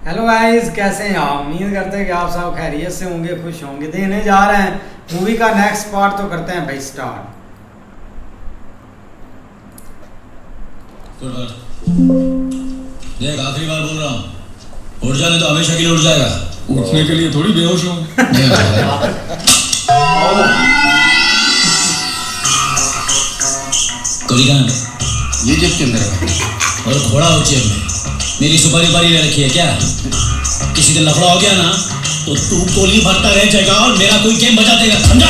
Hello guys, कैसे हैं आप? उम्मीद करते हैं कि आप सब खैरियत से होंगे, खुश होंगे। देने जा रहे हैं मूवी का नेक्स्ट पार्ट, तो करते हैं भाई स्टार्ट। देख, आखिरी बार बोल रहा हूँ, उठ जाने तो हमेशा के लिए उठ जाएगा। उठने के लिए थोड़ी बेहोश हूँ। गोली कहाँ है? ये जेब के अंदर है। और घोड़ा हो जेब में। मेरी सुपारी पारी ले रखी है क्या? किसी दिन लफड़ा हो गया ना तो तू गोली भरता रह जाएगा और मेरा कोई गेम बजा देगा, समझा?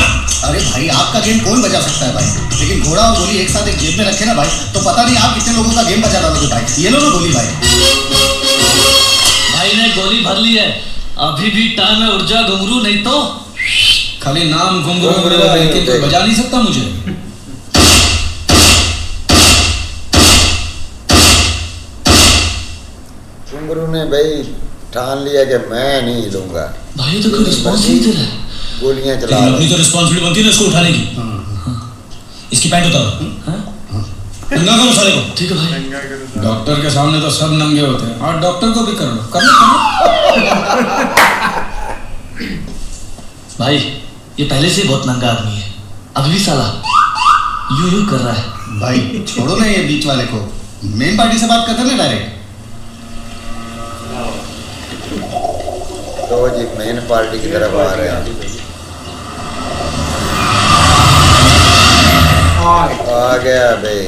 अरे भाई, आपका गेम कौन बजा सकता है भाई? लेकिन घोड़ा और गोली एक साथ एक जेब में रखे ना भाई, तो पता नहीं आप कितने लोगों का गेम बजा डालोगे भाई। ये लो ना गोली भाई। भाई ने गोली भर ली है, अभी भी टाइम है, उठ जा घुंगरू, नहीं तो खाली नाम घुंघरू लेकिन तो बजा नहीं सकता मुझे। घुंघरू ने भाई ठान लिया कि मैं नहीं लूंगा। भाई तो कोई रिस्पॉन्स नहीं दे रहा है। गोलियां चला लेकिन अपनी तो रिस्पॉन्सिबिलिटी बनती है ना इसको उठाने की। इसकी पैंट उतारो, नंगा करो सारे को। ठीक है भाई। डॉक्टर के सामने तो सब नंगे होते हैं, और डॉक्टर को भी कर लो, कर लो। भाई ये पहले से ही बहुत नंगा आदमी है, अभी भी साला यूं कर रहा है। भाई छोड़ो ना ये बीच वाले को, मेन पार्टी से बात करते ना डायरेक्ट। तो जी मेन पार्टी की तरफ आ रहे हैं। आ गया भाई।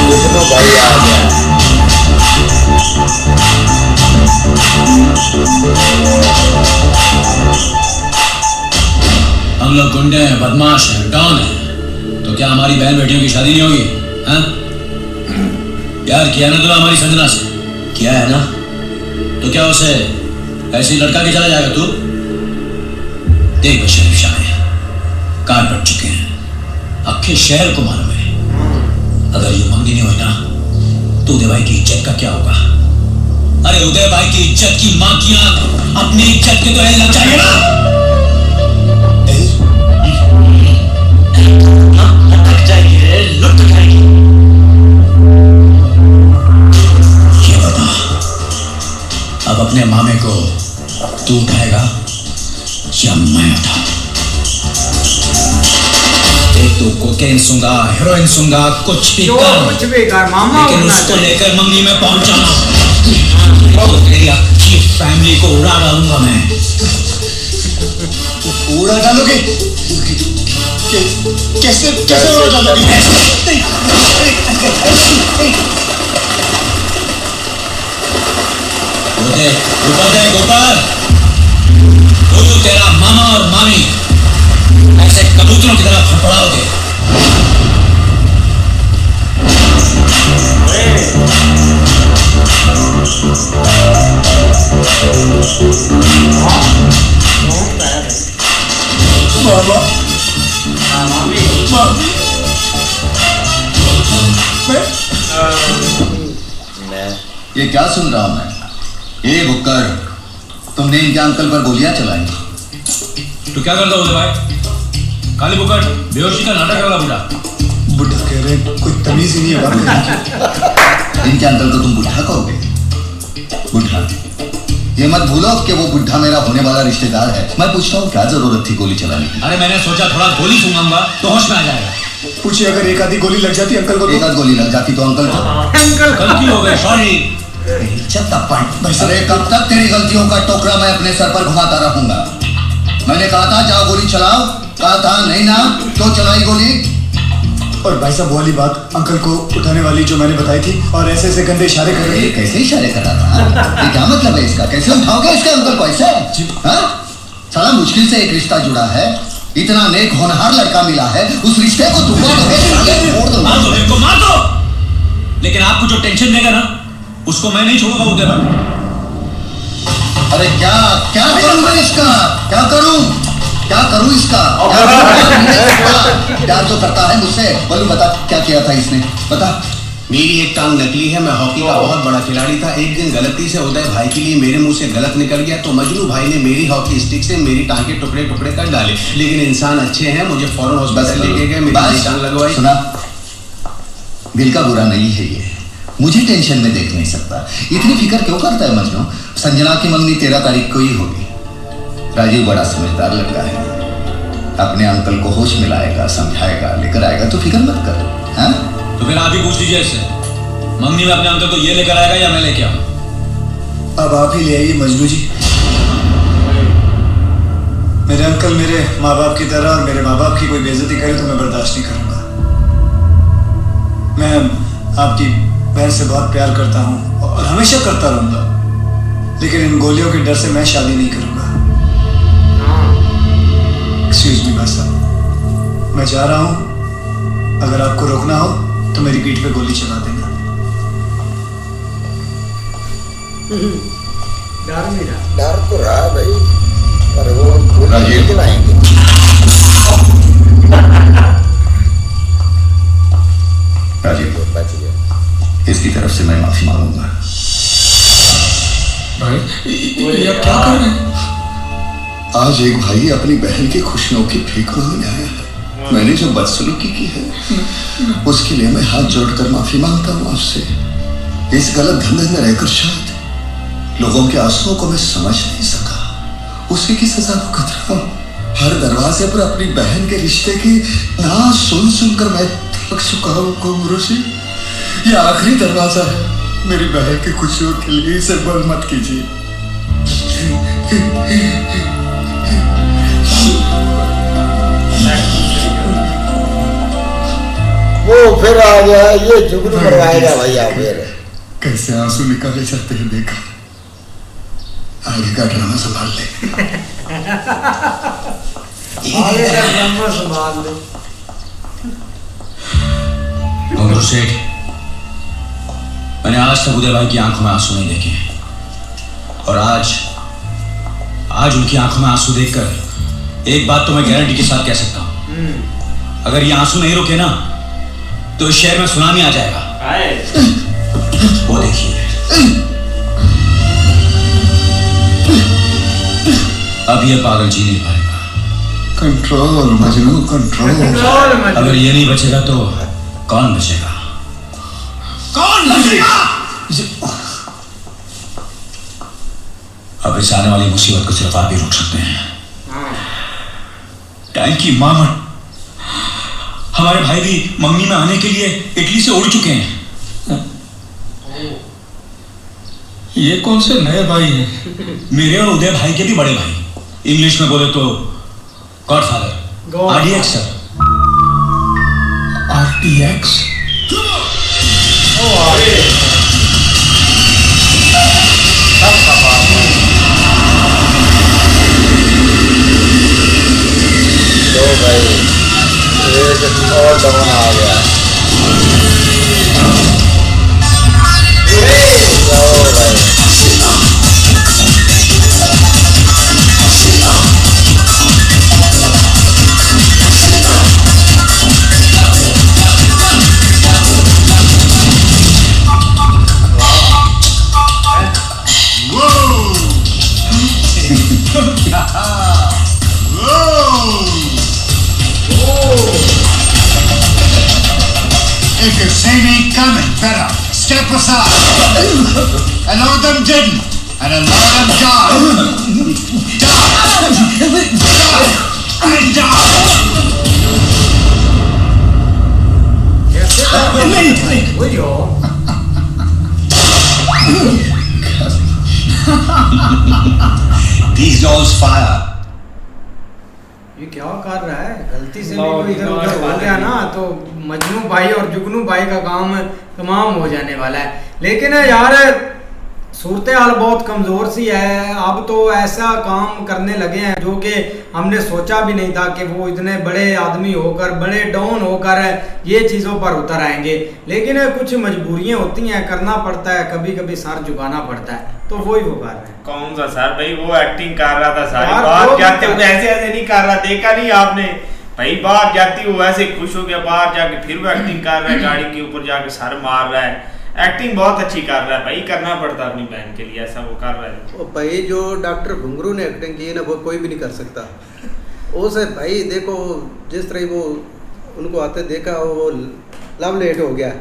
विष्णु भाई आ गया। हम लोग गुंडे हैं, बदमाश हैं, डॉन हैं, तो क्या हमारी बहन बेटियों की शादी नहीं होगी? हाँ? प्यार किया ना तो हमारी संजना से, किया है ना, तो क्या उसे ऐसे ही लड़का के चला जाएगा तू? देख शरीफ शाह कार पट चुके हैं, अक्खे शहर को मालूम है। अगर ये मंगी नहीं हुई ना तो उदय भाई की इज्जत का क्या होगा? अरे उदय भाई की इज्जत की मां की आंख अपनी इज्जत के तो लग जाएगी ना। लटक जाएगी रे, लुट जाएगी। ये बता, अब अपने मामे को तू उठाएगा या मैं उठाऊं? एक तो कोकेन सूंगा, हेरोइन सूंगा, कुछ भी कर, मामा लेकिन उसको लेकर मंगनी में पहुंच जाना तो तेरी अच्छी फैमिली को उड़ा डालूंगा मैं। उड़ा डालोगे? कैसे कैसे उड़ा डालोगे? ऊपर देख ऊपर, तू तेरा मामा और मामी ऐसे कबूतरों की तरह फड़फड़ाओगे। मैं ये क्या सुन रहा हूं मैं? ये बुक्कर, तुमने इनके अंकल पर गोलियां चलाई। तू क्या करता उदय भाई? काली बुकट बेहोशी का नाटक कर रहा बुढ़ा। बुढ़ा कह रहे, कोई तमीज ही नहीं है बात करने की। इनके अंकल को तुम बुढ़ा कहोगे? बुढ़ा? ये मत भूलो कि वो बुढ़ा मेरा होने वाला रिश्तेदार है। मैं पूछता हूँ क्या जरूरत थी गोली चलाने की? अरे मैंने सोचा थोड़ा गोली सूंघाऊंगा तो होश में आ जाएगा। पूछिए, अगर एक आधी गोली लग जाती अंकल को, एक आध गोली लग जाती तो अंकल को। गलती हो गई, सॉरी। अरे कब तक तेरी गलतियों का टोकरा मैं अपने सर पर घुमाता रहूंगा? मैंने कहा था जाओ गोली चलाओ, कहा था नहीं ना, तो चलाई गोली। और भाई साहब, वो वाली बात अंकल को उठाने वाली जो मैंने बताई थी, और ऐसे ऐसे गंदे इशारे कर रहे ये कैसे इशारे कर रहा था? ये क्या मतलब है इसका? कैसे उठाओगे इसके अंकल को ऐसे? हाँ? साला मुश्किल से एक रिश्ता जुड़ा है, इतना नेक होनहार लड़का मिला है, उस रिश्ते को तुम मार दो इनको, मार दो। लेकिन आपको जो टेंशन देगा ना उसको मैं नहीं छोड़ूंगा उदय भाई। अरे क्या क्या करूं मैं इसका? क्या करूं इसका? प्यार तो करता है मुझसे। बोलू, बता क्या किया था इसने, बता। मेरी एक टांग नकली है, मैं हॉकी का बहुत बड़ा खिलाड़ी था। एक दिन गलती से उदय भाई के लिए मेरे मुंह से गलत निकल गया तो मजनू भाई ने मेरी हॉकी स्टिक से मेरी टांग के टुकड़े टुकड़े कर डाले। लेकिन इंसान अच्छे हैं, मुझे फौरन हॉस्पिटल लेके गए, मेरी टांग लगवाई। सुना, दिल का बुरा नहीं है ये, मुझे टेंशन में देख नहीं सकता। इतनी फिक्र क्यों करता है मजनू? संजना की मंगनी 13 तारीख को ही होगी। राजीव बड़ा समझदार लड़का है, अपने अंकल को होश में लाएगा, समझाएगा, लेकर आएगा, तो फिक्र मत कर। हाँ? तो फिर आप ही पूछ लीजिए इससे, मंगनी में अपने अंकल को ये लेकर आएगा या मैं लेके आऊं? अब आप ही ले आइए मजनू जी। मेरे अंकल मेरे माँ बाप की तरह, और मेरे माँ बाप की कोई बेइज्जती करे तो मैं बर्दाश्त नहीं करूंगा। मैं आपकी बहन से बहुत प्यार करता हूँ और हमेशा करता रहूंगा, लेकिन इन गोलियों के डर से मैं शादी नहीं करूंगा। एक्सक्यूज मी भाई साहब, मैं जा रहा हूँ। अगर आपको रोकना हो तो मेरी पीठ पे गोली चला देना। डर नहीं रहा। डर तो रहा भाई, पर वो गोली राजीव। चलाएंगे। राजीव, बच गया। इसकी तरफ से मैं माफी मांगूंगा। भाई ये आप क्या कर रहे हैं? आज एक भाई अपनी बहन की खुशियों की भीख मांगने आया है। मैंने जो बदसलूकी की है उसके लिए मैं हाथ जोड़कर माफी मांगता हूँ आपसे। इस गलत धंधे में रहकर शायद लोगों के आंसुओं को मैं समझ नहीं सका, उसी की सजा भुगत रहा हूँ। हर दरवाजे पर अपनी बहन के रिश्ते की ना सुन सुनकर मैं थक चुका हूँ। गुरु जी, ये आखिरी दरवाजा है मेरी बहन की खुशियों के लिए, इसे बंद मत कीजिए। वो फिर आ गया, ये जुगनू मरवाएगा भैया फिर। कैसे आंसू निकाले जाते हैं देखा। आगे का ड्रामा संभाल ले। आगे का ड्रामा संभाल ले। घुंघरू सेठ, मैंने आज तक उदय भाई की आंखों में आंसू नहीं देखे, और आज उनकी आंखों में आंसू देखकर एक बात तो मैं गारंटी के साथ कह सकता हूं, अगर ये आंसू नहीं रुके ना तो इस शहर में सुनामी आ जाएगा। वो देखिए, अब ये पागल जी नहीं पाएगा। Control Majnu, control. अगर ये नहीं बचेगा तो कौन बचेगा? कौन बचेगा? अब इस आने वाली मुसीबत को सिर्फ आप ही रोक सकते हैं। टैंक की मामट, हमारे भाई भी मंगनी में आने के लिए इटली से उड़ चुके हैं। ये कौन से नए भाई हैं? मेरे और उदय भाई के भी बड़े भाई, इंग्लिश में बोले तो गॉडफादर, आरडीएक्स सर। आरटीएक्स? तो भाई एक और डमन आ गया। जाओ भाई। If you see me coming, better step aside. A lot of them didn't, and a lot of them died. These dolls fire. ये क्या कर रहा है? गलती से भी कोई इधर उधर हो गया ना तो मजनू भाई और जुगनू भाई का काम तमाम हो जाने वाला है। लेकिन यार सूरत हाल बहुत कमज़ोर सी है। अब तो ऐसा काम करने लगे हैं जो कि हमने सोचा भी नहीं था कि वो इतने बड़े आदमी होकर, बड़े डॉन होकर ये चीज़ों पर उतर आएंगे। लेकिन कुछ मजबूरियाँ होती हैं, करना पड़ता है, कभी कभी सर झुकाना पड़ता है, तो वही वो कर रहे हैं। कौन सा सर भाई, वो एक्टिंग कर रहा था सारी बात, क्या ऐसे ऐसे नहीं कर रहा, देखा नहीं आपने? भाई बाहर जाती वो वैसे खुश हो गया, बाहर जाके फिर वो एक्टिंग कर रहा है, गाड़ी के ऊपर जाके सर मार रहा है, एक्टिंग बहुत अच्छी कर रहा है भाई, करना पड़ता अपनी बहन के लिए, ऐसा वो कर रहा है। वो भाई जो डॉक्टर घुंगरू ने एक्टिंग की है ना वो कोई भी नहीं कर सकता। उसे भाई देखो जिस तरह वो उनको आते देखा वो लव लेट हो गया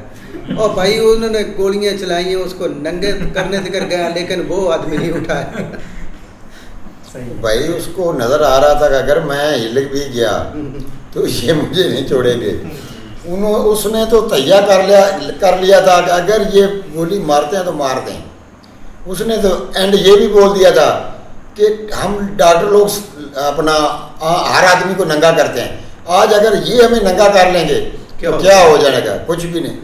और भाई उन्होंने गोलियां चलाई हैं उसको नंगे करने से कर गया, लेकिन वो आदमी नहीं उठा है। भाई उसको नजर आ रहा था कि अगर मैं हिल भी गया तो ये मुझे नहीं छोड़ेंगे। उसने तो तैयार कर लिया था कि अगर ये गोली मारते हैं तो मार दें। उसने तो एंड ये भी बोल दिया था कि हम डॉक्टर लोग अपना हर आदमी को नंगा करते हैं, आज अगर ये हमें नंगा कर लेंगे तो क्या हो जाएगा, कुछ भी नहीं।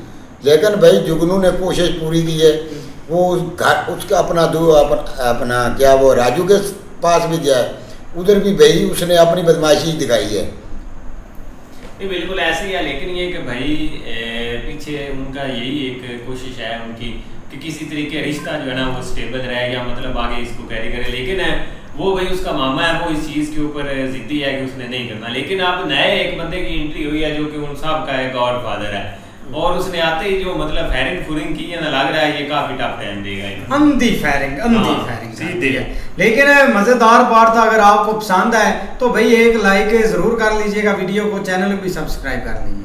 लेकिन भाई जुगनू ने कोशिश पूरी की है, वो उसका अपना क्या वो राजू के पास भी गया है, उधर भी भाई उसने अपनी बदमाशी दिखाई है। ये बिल्कुल ऐसे ही है, लेकिन ये कि भाई पीछे उनका यही एक कोशिश है उनकी कि किसी तरीके रिश्ता जो है ना वो स्टेबल रहे या मतलब आगे इसको कैरी करे, लेकिन वो भाई उसका मामा है वो इस चीज़ के ऊपर जिद्दी है कि उसने नहीं करना। लेकिन अब नए एक बंदे की एंट्री हुई है जो कि उन साहब का है गॉड फादर है, और उसने आते ही जो मतलब फायरिंग फुरिंग की है ना, लग रहा है ये काफी टफ टाइम देगा। अंधी फायरिंग सीधी है, लेकिन मजेदार पार्ट था। अगर आपको पसंद आए तो भाई एक लाइक जरूर कर लीजिएगा वीडियो को, चैनल को भी सब्सक्राइब कर लीजिए।